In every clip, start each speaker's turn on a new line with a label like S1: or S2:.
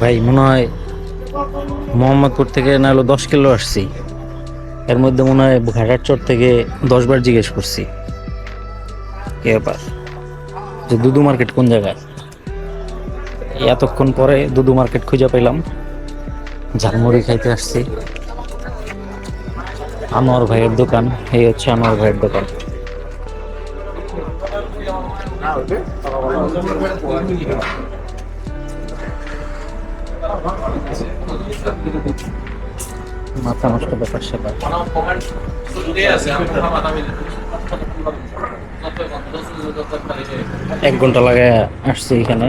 S1: ভাই মনে হয় মোহাম্মদপুর থেকে না হলো 10 কিলো আসছি। এর মধ্যে মনে হয় ঘাটার চর থেকে 10 বার জিজ্ঞেস করছি কি ব্যাপার, যে দুদু মার্কেট কোন জায়গায়। এতক্ষণ পরে দুদু মার্কেট খুঁজে পেলাম। ঝালমুড়ি খাইতে আসছি। আনোয়ার ভাইয়ের দোকান, এই হচ্ছে আনোয়ার ভাইয়ের দোকান। মাথা নষ্ট ব্যাপার সেবার। 1 ঘন্টা লাগে আসছি এখানে।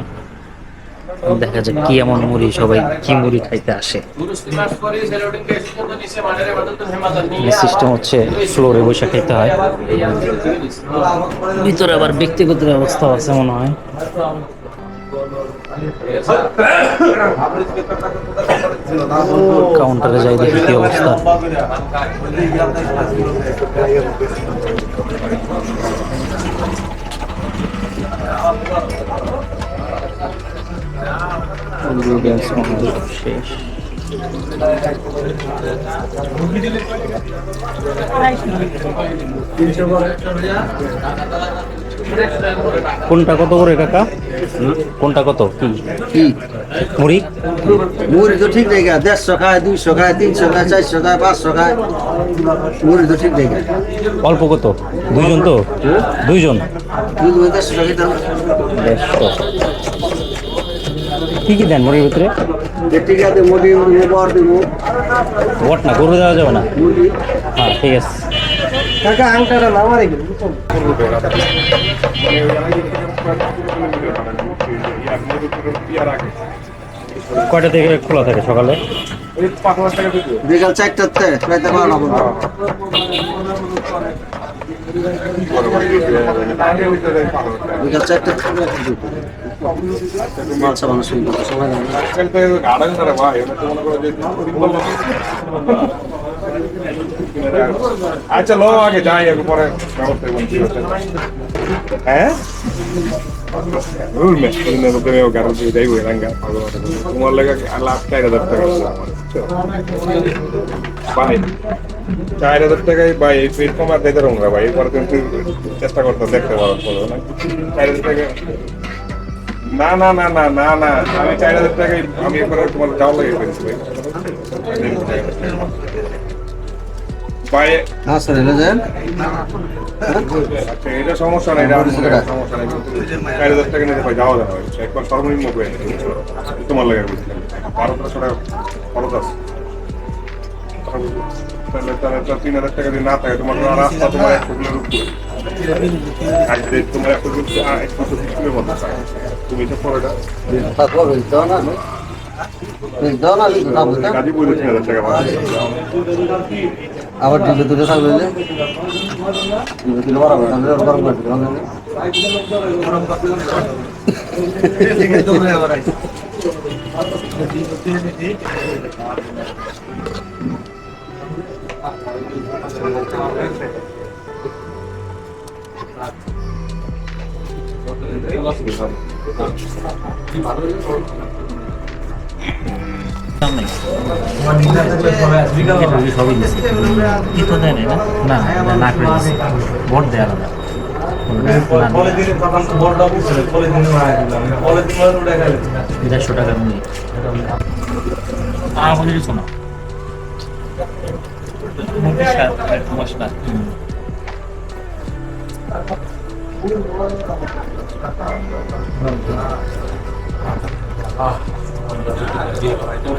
S1: দেখা যাক কি এমন মুড়ি, সবাই কি মুড়ি খাইতে আসে। সিস্টেম হচ্ছে ফ্লোরে বসে খাইতে হয়। ভিতরে আবার ব্যক্তিগত ব্যবস্থা আছে মনে হয়। কাউন্টারে যাই দেখি কি অবস্থা। শেষ। কোনটা কত করে কাকা? কোনটা কত? কি
S2: কি
S1: মুড়ি?
S2: মুড়ি তো ঠিক নেই, 150 খায়, 200 খায়, 300 খায়, 400 খায়, 500 খায়, মুড়ি তো ঠিক নেই।
S1: অল্প কত? দুইজন তো? দুইজন?
S2: 150 টাকা দিতে হবে।
S1: 150। কি কি দেন মুড়ির ভিতরে?
S2: ঠিক আছে, মুড়ি বর দিব।
S1: বট না, গরু দেওয়া যাবে না?
S2: মুড়ি
S1: হ্যাঁ ঠিক আছে।
S2: কাকা আংটাটা না মারে গেল।
S1: কয়টা থেকে খোলা থাকে সকালে?
S2: বিকাল 4টাতে রাতে 12টা পর্যন্ত। বিকাল 4টা মাল সাবান শুরু করতে সময় লাগে না।
S3: আচ্ছা লো আগে যাই, আগে পরে ব্যবস্থা হ্যাঁ তোমার লেগে লাখ 4,000 টাকা ভাই, 4,000 টাকায় ভাই এই পেট কমার দিতে রঙ ভাই। এরপরে তুমি চেষ্টা করতে দেখতে পারো না 4,000 টাকা। না না না না না না, আমি 4,000 টাকায় আমি এরপরে তোমার যাওয়া লাগে ফেলছি ভাই। ভাই
S2: আচ্ছা রেলে যান।
S3: আচ্ছা এটা সমস্যা নাই, এটা সমস্যা নাই, 4,000 টাকা নিতে ভাই যাওয়া যাবে একবার সর্বনিম্ন করে তোমার লাগে 1200 টাকা খরচ আছে। তাহলে 3,000 টাকা যদি না থাকে তোমার রাস্তা তোমার 100 কিলোর উপরে, তোমার 120 কিলোর মধ্যে তুমি তো পরে গাজীপুর 3,000 টাকা
S2: আবার দিলে দুটো থাকবে
S1: সবই দিচ্ছে কি তো দেয় না, না না করে দিচ্ছে ভোট দেয় আলাদা। 150 টাকার মুড়ি আমাদের কিছু না।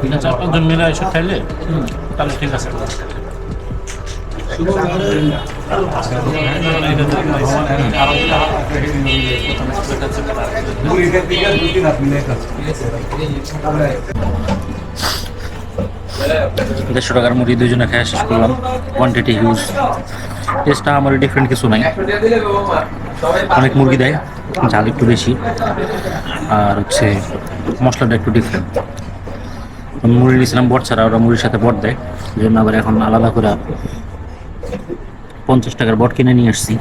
S1: ঠিক আছে, 4-5 জন মিলে এসে খাইলে তাহলে ঠিক আছে। দেড়শো টাকার মুড়ি দুজনে খেয়ে শেষ করলাম। কোয়ান্টিটি হিউজ, টেস্টটা আমার ডিফারেন্ট কিছু নাই। অনেক মুরগি দেয়, ঝাল একটু বেশি, আর হচ্ছে মশলাটা একটু ডিফারেন্ট। মুড়ি নিয়েছিলাম বট ছাড়া, ওরা মুড়ির সাথে বট দেয়, এই জন্য আবার এখন আলাদা করে 50 টাকার বট কিনে নিয়ে আসছি।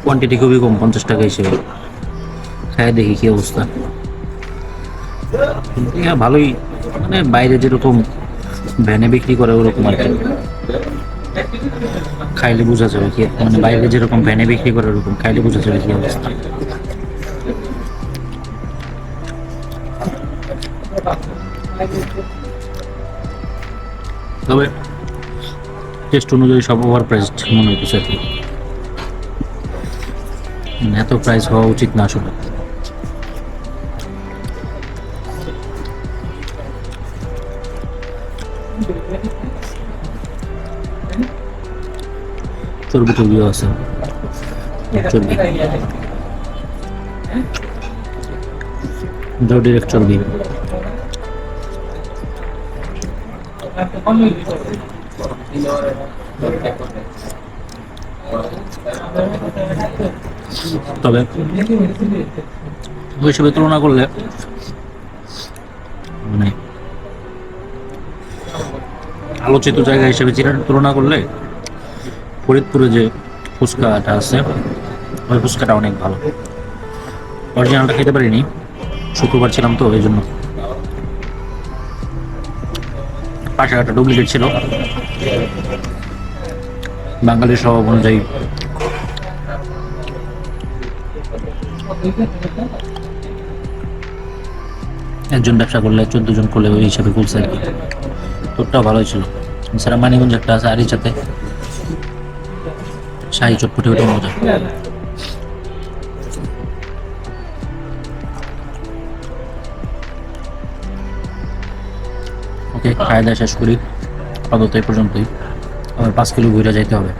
S1: কোয়ান্টিটি খুবই কম, 50 টাকা হিসেবে। খাই দেখি কি অবস্থা। হ্যাঁ ভালোই, মানে বাইরে যেরকম ভ্যানে বিক্রি করে ওরকম আর কি, খাইলে বোঝা যাবে কি, মানে বাইরে যেরকম ভ্যানে বিক্রি করে ওরকম খাইলে বোঝা যাবে কি অবস্থা। তবে টেস্ট অনুযায়ী সব ওভার প্রাইসড মনে হইতেছে আর কি, মানে এত প্রাইস হওয়া উচিত না আসলে। চর্বি টর্বিও আছে, চর্বি ডিরেক্ট চর্বি। তবে ওই হিসেবে তুলনা করলে মানে আলোচিত জায়গা হিসেবে তুলনা করলে ফরিদপুরে যে ফুচকাটা আছে ওই ফুচকাটা অনেক ভালো। অরিজিনালটা খেতে পারিনি, শুক্রবার ছিলাম তো এই জন্য। পাশে একটা ডুপ্লিকেট ছিল, বাঙালির স্বভাব অনুযায়ী একজন ব্যবসা করলে 14 জন করলে ওই হিসাবে খুলছে আর কি। তোরটাও ভালোই ছিল। এছাড়া মানিগঞ্জ একটা আছে আরিচাতে, শাহী চটপটি, ওটা মজা। ওকে, খাওয়া দাওয়া শেষ করি, আপাতত এই পর্যন্তই। আবার 5 কিলো ঘুরে যাইতে হবে।